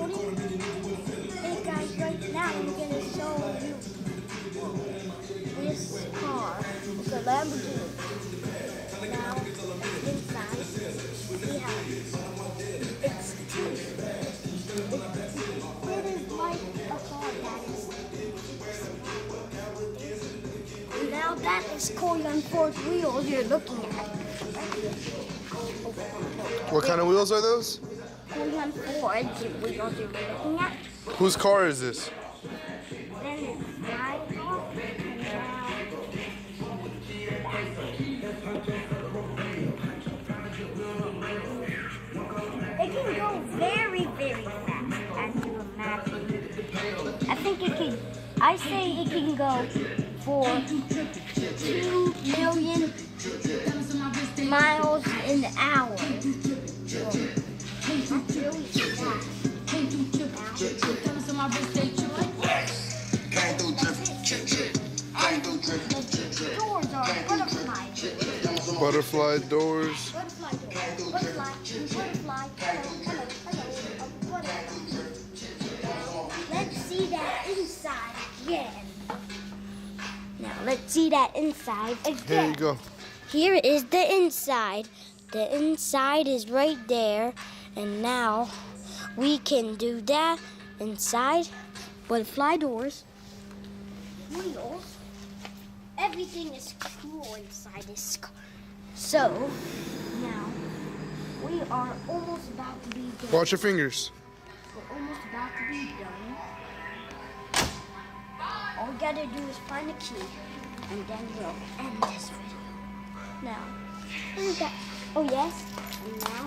recording? Hey guys, right now I'm gonna show you this car. It's a Lamborghini. Now inside we have it's teeth. It is like a car that is. Now that is Corey on fourth wheels you're looking at. What kind of wheels are those? Corey on Ford wheels you're looking at. Whose car is this? Then it's my car. It can go very, very fast, as you imagine. I think it can, I say it can go for 2 million miles an hour. That's really fast. The doors are butterfly doors. Butterfly doors. Butterfly doors. Butterfly. Let's see that inside again. Now let's see that inside again. Here you go. Here is the inside. The inside is right there. And now we can do that inside. Butterfly doors. Wheels. Everything is cool inside this car. So, now, we are almost about to be done. Watch your fingers. We're almost about to be done. All we gotta do is find the key, and then we'll end this video. Now, oh yes, and now,